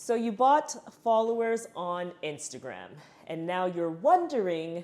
So you bought followers on Instagram, and now you're wondering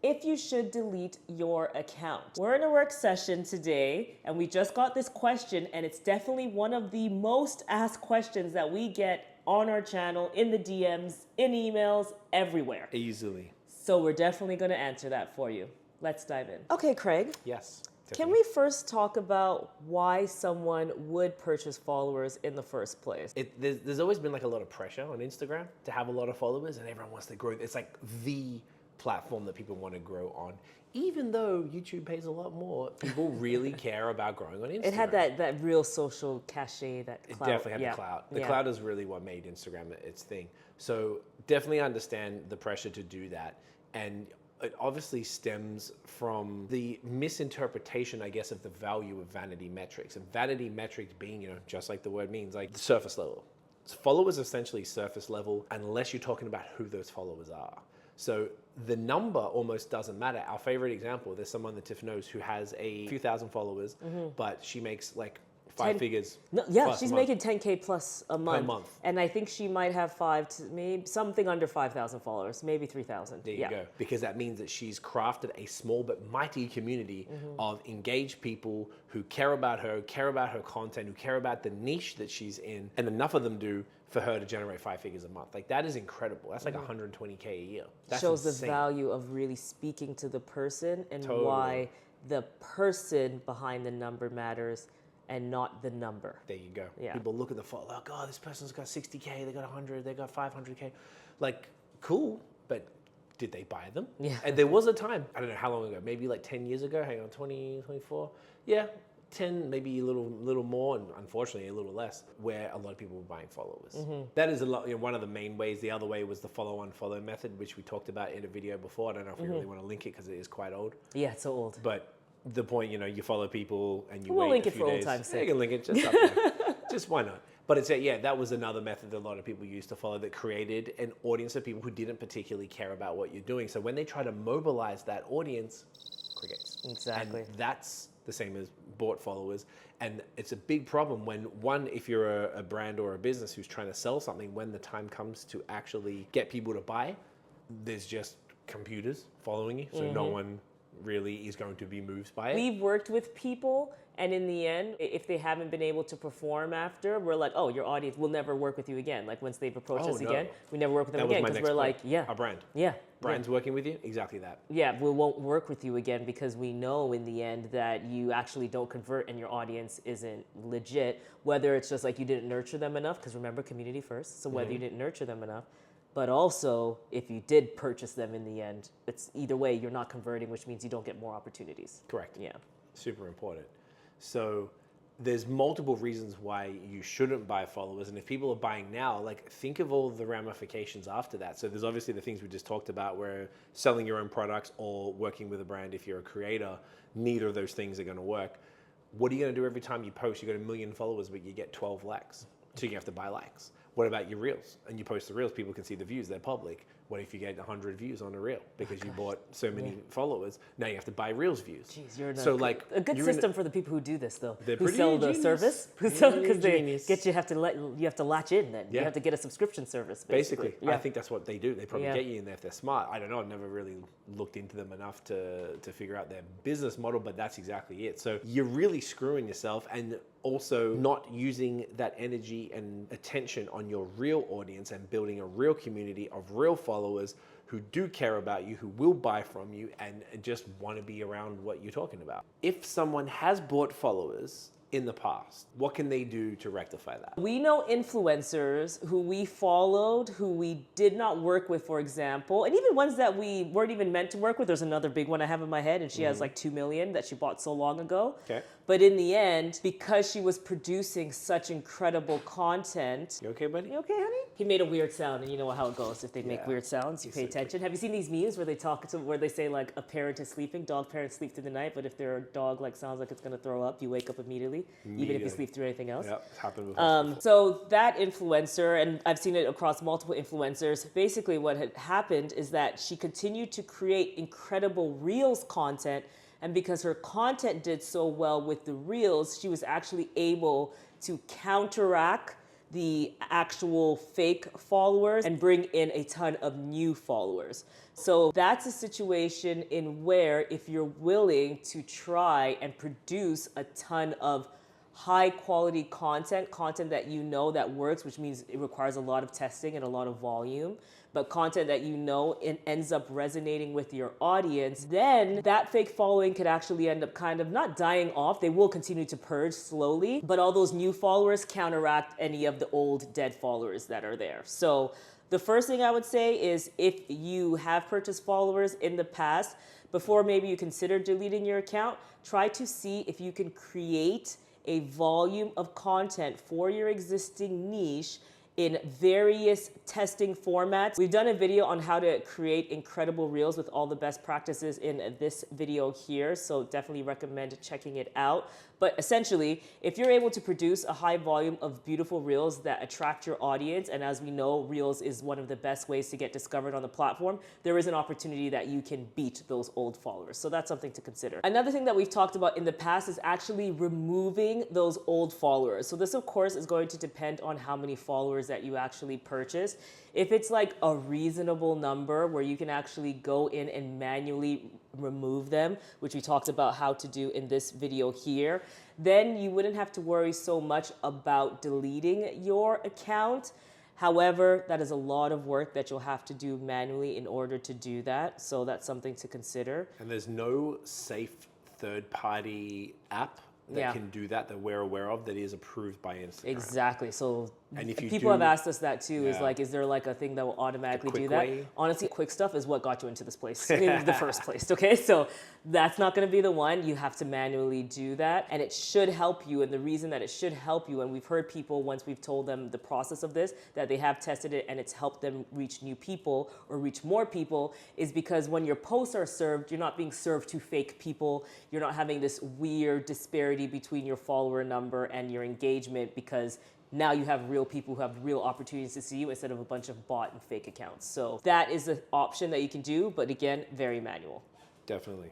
if you should delete your account. We're in a work session today, and we just got this question, and it's definitely one of the most asked questions that we get on our channel, in the DMs, in emails, everywhere. Easily. So we're definitely going to answer that for you. Let's dive in. Okay, Craig. Yes. Can we first talk about why someone would purchase followers in the first place? There's always been like a lot of pressure on Instagram to have a lot of followers, and everyone wants to grow. It's like the platform that people want to grow on. Even though YouTube pays a lot more, people really care about growing on Instagram. It had that real social cachet, that clout. It definitely had the clout. The clout is really what made Instagram its thing. So definitely understand the pressure to do that. And it obviously stems from the misinterpretation, I guess, of the value of vanity metrics. And vanity metrics being, just like the word means, like the surface level. Followers are essentially surface level unless you're talking about who those followers are. So the number almost doesn't matter. Our favorite example, there's someone that Tiff knows who has a few thousand followers, but she makes like five figures. No, yeah, she's making 10K plus a month. And I think she might have maybe something under 5,000 followers, maybe 3,000. There you go. Because that means that she's crafted a small but mighty community of engaged people who care about her content, who care about the niche that she's in, and enough of them do for her to generate 5 figures a month. Like, that is incredible. That's like 120K a year. That shows insane. The value of really speaking to the person and why the person behind the number matters and not the number. There you go. Yeah. People look at the photo, like, oh, this person's got 60K, they got 100, they got 500K. Like, cool, but did they buy them? Yeah. And there was a time, I don't know how long ago, maybe like 10 years ago, 20, 24? Yeah, 10, maybe a little more, and unfortunately a little less, where a lot of people were buying followers. That is one of the main ways. The other way was the follow-unfollow method, which we talked about in a video before. I don't know if we really want to link it because it is quite old. Yeah, it's so old. But the point, you follow people and you we'll wait link a it few for days. old time's sake. You can link it, just up there. Just why not? But it's that was another method that a lot of people used to follow that created an audience of people who didn't particularly care about what you're doing. So when they try to mobilize that audience, crickets. Exactly. And that's the same as bought followers. And it's a big problem when, if you're a brand or a business who's trying to sell something, when the time comes to actually get people to buy, there's just computers following you. So no one really is going to be moved by it. We've worked with people, and in the end, if they haven't been able to perform after, we're like, oh, your audience will never work with you again. Like, once they've approached us again, we never work with them again, because we're like, a brand. Yeah. Brands working with you, exactly that. Yeah, we won't work with you again because we know in the end that you actually don't convert and your audience isn't legit, whether it's just like you didn't nurture them enough, because remember, community first, so whether you didn't nurture them enough, but also, if you did purchase them in the end, it's either way, you're not converting, which means you don't get more opportunities. Correct. Yeah. Super important. So there's multiple reasons why you shouldn't buy followers. And if people are buying now, like, think of all the ramifications after that. So there's obviously the things we just talked about, where selling your own products or working with a brand, if you're a creator, neither of those things are going to work. What are you going to do every time you post? You got 1 million followers, but you get 12 likes. So you have to buy likes. What about your reels? And you post the reels, people can see the views, they're public. What if you get 100 views on a reel because you bought so many followers? Now you have to buy reels views. Jeez, you're a good system for the people who do this, though. They're who pretty sell the genius. service, because they get you have to latch in. Then you have to get a subscription service. Basically, I think that's what they do. They probably get you in there if they're smart. I don't know. I've never really looked into them enough to figure out their business model, but that's exactly it. So you're really screwing yourself, and also not using that energy and attention on your real audience and building a real community of real followers who do care about you, who will buy from you, and just want to be around what you're talking about. If someone has bought followers in the past, what can they do to rectify that? We know influencers who we followed, who we did not work with, for example, and even ones that we weren't even meant to work with. There's another big one I have in my head, and she has like 2 million that she bought so long ago. Okay. But in the end, because she was producing such incredible content. You okay, buddy? You okay, honey? He made a weird sound, and you know how it goes. If they make weird sounds, you pay attention. Have you seen these memes where they say like a parent is sleeping, dog parents sleep through the night, but if their dog like sounds like it's gonna throw up, you wake up immediately, even if you sleep through anything else. Yep, it's happened with us. So that influencer, and I've seen it across multiple influencers, basically what had happened is that she continued to create incredible Reels content, and because her content did so well with the Reels, she was actually able to counteract the actual fake followers and bring in a ton of new followers. So that's a situation in where if you're willing to try and produce a ton of high quality content that you know that works, which means it requires a lot of testing and a lot of volume, but content that you know it ends up resonating with your audience, then that fake following could actually end up kind of not dying off. They will continue to purge slowly, but all those new followers counteract any of the old dead followers that are there. So the first thing I would say is if you have purchased followers in the past, before maybe you consider deleting your account, try to see if you can create a volume of content for your existing niche in various testing formats. We've done a video on how to create incredible reels with all the best practices in this video here, so definitely recommend checking it out. But essentially, if you're able to produce a high volume of beautiful reels that attract your audience, and as we know, reels is one of the best ways to get discovered on the platform, there is an opportunity that you can beat those old followers. So that's something to consider. Another thing that we've talked about in the past is actually removing those old followers. So this, of course, is going to depend on how many followers that you actually purchase. If it's like a reasonable number where you can actually go in and manually remove them, which we talked about how to do in this video here, then you wouldn't have to worry so much about deleting your account. However, that is a lot of work that you'll have to do manually in order to do that. So that's something to consider. And there's no safe third-party app that can do that we're aware of that is approved by Instagram. Exactly. So and if you people have asked us that too, is like, is there like a thing that will automatically do that? Way? Honestly, quick stuff is what got you into this place in the first place, okay? So that's not gonna be the one. You have to manually do that, and it should help you. And the reason that it should help you, and we've heard people, once we've told them the process of this, that they have tested it and it's helped them reach new people or reach more people, is because when your posts are served, you're not being served to fake people. You're not having this weird disparity between your follower number and your engagement, because now you have real people who have real opportunities to see you instead of a bunch of bot and fake accounts. So that is an option that you can do, but again, very manual. Definitely.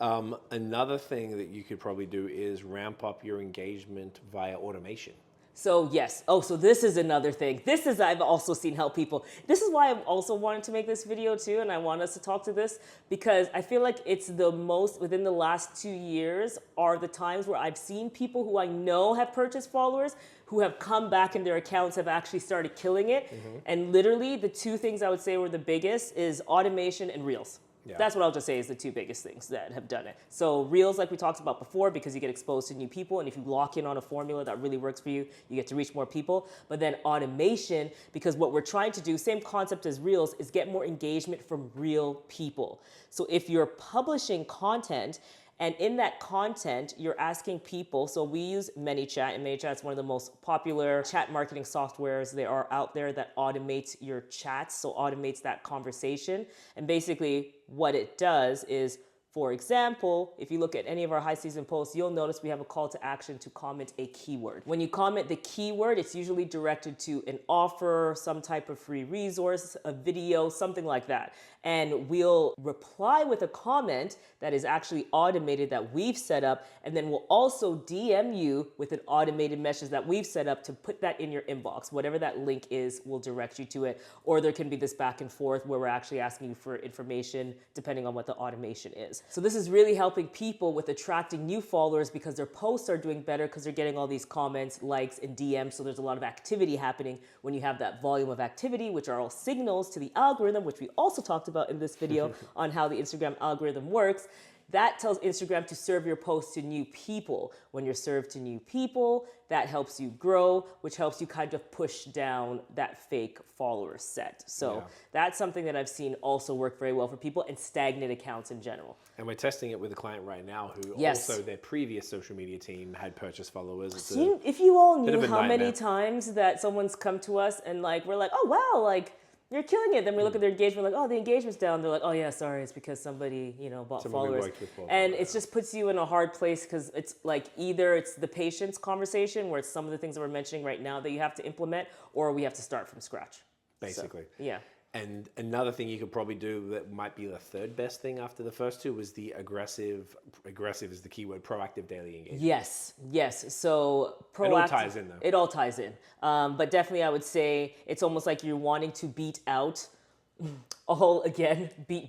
Another thing that you could probably do is ramp up your engagement via automation. So yes, so this is another thing. This is, I've also seen help people. This is why I've also wanted to make this video too, and I want us to talk to this, because I feel like it's the most, within the last 2 years, are the times where I've seen people who I know have purchased followers, who have come back and their accounts have actually started killing it. And literally the two things I would say were the biggest is automation and Reels. Yeah. That's what I'll just say is the two biggest things that have done it. So Reels, like we talked about before, because you get exposed to new people, and if you lock in on a formula that really works for you, you get to reach more people. But then automation, because what we're trying to do, same concept as Reels, is get more engagement from real people. So if you're publishing content, and in that content, you're asking people, so we use ManyChat, and ManyChat is one of the most popular chat marketing softwares there are out there that automates your chats, so automates that conversation. And basically what it does is, for example, if you look at any of our high season posts, you'll notice we have a call to action to comment a keyword. When you comment the keyword, it's usually directed to an offer, some type of free resource, a video, something like that. And we'll reply with a comment that is actually automated that we've set up, and then we'll also DM you with an automated message that we've set up to put that in your inbox. Whatever that link is, we'll direct you to it. Or there can be this back and forth where we're actually asking you for information depending on what the automation is. So this is really helping people with attracting new followers, because their posts are doing better because they're getting all these comments, likes, and DMs. So there's a lot of activity happening when you have that volume of activity, which are all signals to the algorithm, which we also talked about in this video on how the Instagram algorithm works. That tells Instagram to serve your posts to new people. When you're served to new people, that helps you grow, which helps you kind of push down that fake follower set. So that's something that I've seen also work very well for people and stagnant accounts in general. And we're testing it with a client right now who also their previous social media team had purchased followers. If you all knew how many times that someone's come to us and like, we're like, oh wow, like, you're killing it. Then we look at their engagement, like, oh, the engagement's down. They're like, oh yeah, sorry, it's because somebody, bought followers. And it just puts you in a hard place, because it's like either it's the patience conversation where it's some of the things that we're mentioning right now that you have to implement, or we have to start from scratch. Basically. So, yeah. And another thing you could probably do that might be the third best thing after the first two was the aggressive is the keyword, proactive daily engagement. Yes. So proactive. It all ties in, though. It all ties in. But definitely, I would say it's almost like you're wanting to beat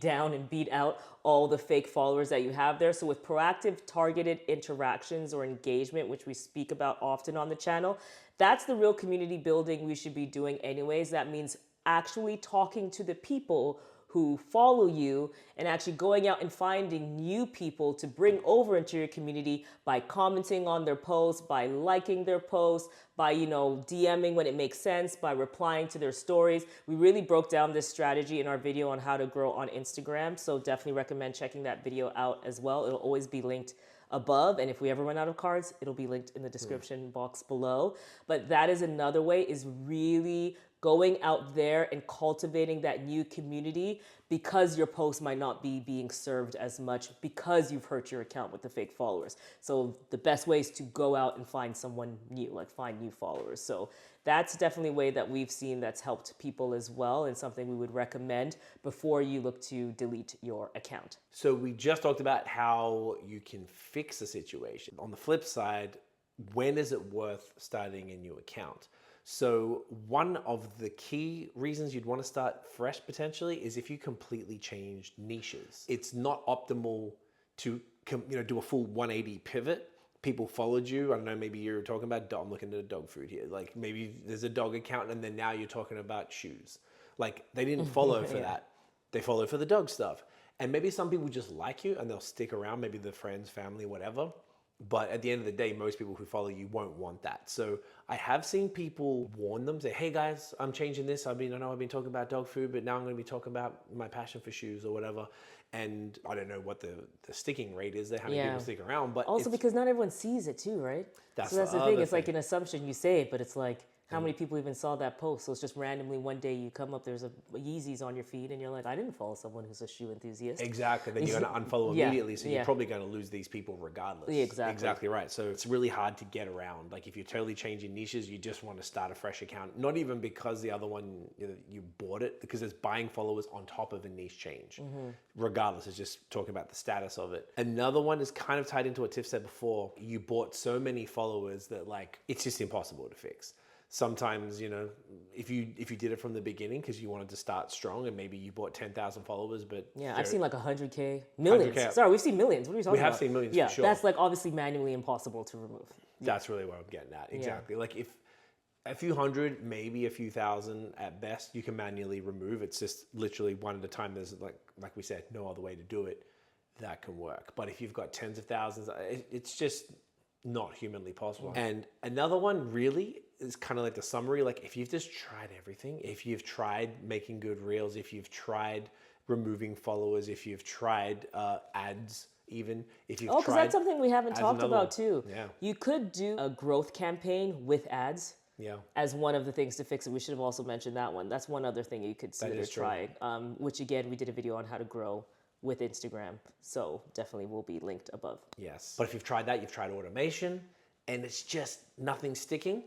down and beat out all the fake followers that you have there. So with proactive targeted interactions or engagement, which we speak about often on the channel, that's the real community building we should be doing anyways. That means actually talking to the people who follow you and actually going out and finding new people to bring over into your community by commenting on their posts, by liking their posts, by, DMing when it makes sense, by replying to their stories. We really broke down this strategy in our video on how to grow on Instagram. So definitely recommend checking that video out as well. It'll always be linked above, and if we ever run out of cards, it'll be linked in the description box below. But that is another way, is really going out there and cultivating that new community, because your post might not be being served as much because you've hurt your account with the fake followers. So the best way is to go out and find someone new, like find new followers. So that's definitely a way that we've seen that's helped people as well, and something we would recommend before you look to delete your account. So we just talked about how you can fix a situation. On the flip side, when is it worth starting a new account? So one of the key reasons you'd want to start fresh potentially is if you completely changed niches. It's not optimal to do a full 180 pivot. People followed you. I don't know, maybe you're talking about, I'm looking at dog food here. Like maybe there's a dog account and then now you're talking about shoes. Like they didn't follow for that. They follow for the dog stuff. And maybe some people just like you and they'll stick around, maybe the friends, family, whatever. But at the end of the day, most people who follow you won't want that. So I have seen people warn them, say, hey guys, I'm changing this. I know I've been talking about dog food, but now I'm going to be talking about my passion for shoes or whatever. And I don't know what the sticking rate is there, how many people stick around. But also because not everyone sees it too, right? That's so that's the the thing. other It's like thing. an assumption. You say it, but it's like, how many people even saw that post? So it's just randomly one day you come up, there's a Yeezys on your feed, and you're like, I didn't follow someone who's a shoe enthusiast. Exactly. Then you're going to unfollow immediately. So you're probably going to lose these people regardless. Exactly. Exactly right. So it's really hard to get around. Like if you're totally changing niches, you just want to start a fresh account. Not even because the other one, you bought it, because it's buying followers on top of a niche change. Regardless, it's just talking about the status of it. Another one is kind of tied into what Tiff said before. You bought so many followers that it's just impossible to fix. Sometimes, if you did it from the beginning because you wanted to start strong and maybe you bought 10,000 followers, but I've seen like 100K, millions. 100K. Sorry, we've seen millions. What are you talking about? We have seen millions, yeah, for sure. That's like obviously manually impossible to remove. That's really what I'm getting at. Exactly. Like if a few hundred, maybe a few thousand at best, you can manually remove. It's just literally one at a time. There's like we said, no other way to do it that can work. But if you've got tens of thousands, it's just not humanly possible. And another one really is kind of like the summary. Like if you've just tried everything, if you've tried making good reels, if you've tried removing followers, if you've tried ads, even if you've tried. Because that's something we haven't talked about too. Yeah. You could do a growth campaign with ads. Yeah. As one of the things to fix it. We should have also mentioned that one. That's one other thing you could consider trying. Which again, we did a video on how to grow with Instagram. So definitely will be linked above. Yes. But if you've tried that, you've tried automation and it's just nothing sticking,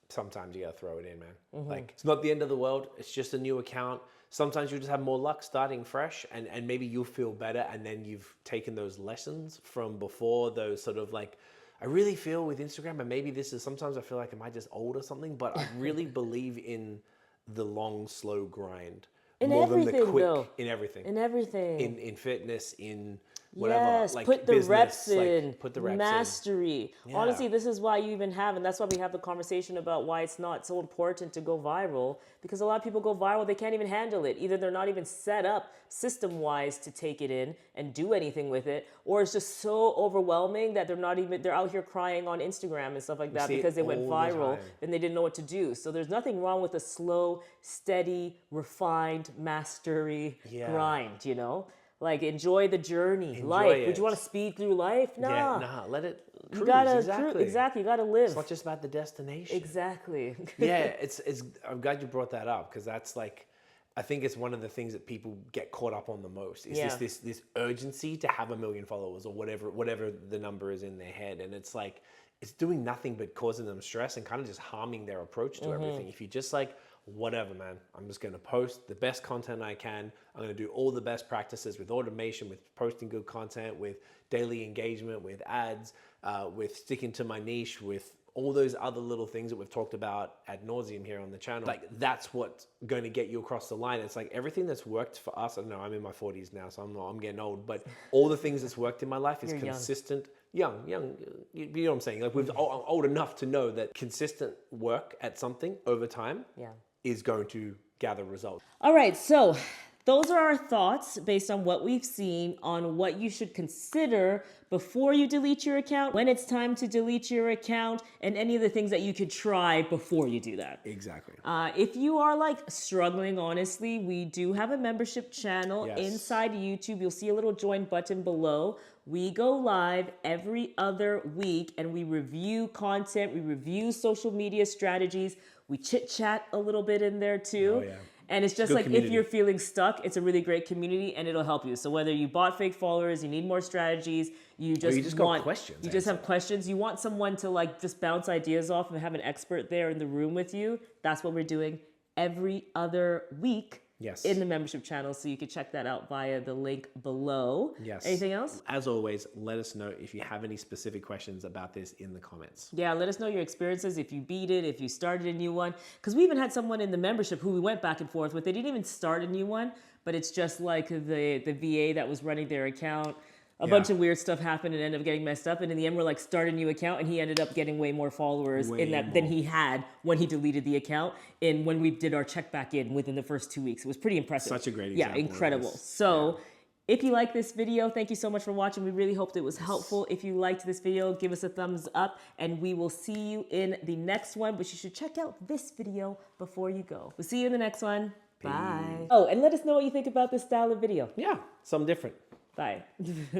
sometimes you gotta throw it in, man. Like it's not the end of the world. It's just a new account. Sometimes you just have more luck starting fresh and maybe you'll feel better. And then you've taken those lessons from before, those sort of I really feel with Instagram, and maybe this is, sometimes I feel like am I just old or something, but I really believe in the long, slow grind. In more everything, than the quick, though. in everything. In everything. In fitness, in whatever. Yes, like put the business, reps in. Put the reps mastery. in. Yeah. Honestly, this is why you even have, and that's why we have the conversation about why it's not so important to go viral, because a lot of people go viral, they can't even handle it. Either they're not even set up system-wise to take it in and do anything with it, or it's just so overwhelming that they're out here crying on Instagram and stuff like that because they went viral and they didn't know what to do. So there's nothing wrong with a slow, steady, refined mastery grind, Like enjoy the journey, life. Would you want to speed through life? Nah. Yeah, let it cruise. You gotta exactly. Exactly. You gotta live. It's not just about the destination. Exactly. Yeah, it's. I'm glad you brought that up because that's I think it's one of the things that people get caught up on the most is this urgency to have 1 million followers or whatever the number is in their head, and it's it's doing nothing but causing them stress and kind of just harming their approach to everything. If you just whatever, man. I'm just going to post the best content I can. I'm going to do all the best practices with automation, with posting good content, with daily engagement, with ads, with sticking to my niche, with all those other little things that we've talked about ad nauseum here on the channel. Like, that's what's going to get you across the line. It's like everything that's worked for us. I don't know, I'm in my 40s now, so I'm getting old, but all the things that's worked in my life is You're consistent. Young, you know what I'm saying? Like, I'm old enough to know that consistent work at something over time is going to gather results. All right, so those are our thoughts based on what we've seen on what you should consider before you delete your account, when it's time to delete your account, and any of the things that you could try before you do that. Exactly. If you are like struggling, honestly, we do have a membership channel inside YouTube. You'll see a little join button below. We go live every other week and we review content, we review social media strategies, we chit chat a little bit in there too. Oh, yeah. And it's just Good like community. if you're feeling stuck, it's a really great community and it'll help you. So whether you bought fake followers, you need more strategies, you just got questions. You just have questions, you want someone to like just bounce ideas off and have an expert there in the room with you, that's what we're doing every other week. Yes. In the membership channel, so you can check that out via the link below. Yes. Anything else? As always, let us know if you have any specific questions about this in the comments. Yeah, let us know your experiences, if you beat it, if you started a new one. Because we even had someone in the membership who we went back and forth with. They didn't even start a new one, but it's just like the VA that was running their account. A bunch of weird stuff happened and ended up getting messed up. And in the end, we're like, start a new account. And he ended up getting way more followers than he had when he deleted the account. And when we did our check back in within the first 2 weeks, it was pretty impressive. Such a great example. Yeah, incredible. So if you like this video, thank you so much for watching. We really hoped it was helpful. If you liked this video, give us a thumbs up and we will see you in the next one. But you should check out this video before you go. We'll see you in the next one. Bye. Oh, and let us know what you think about this style of video. Yeah, something different. Bye.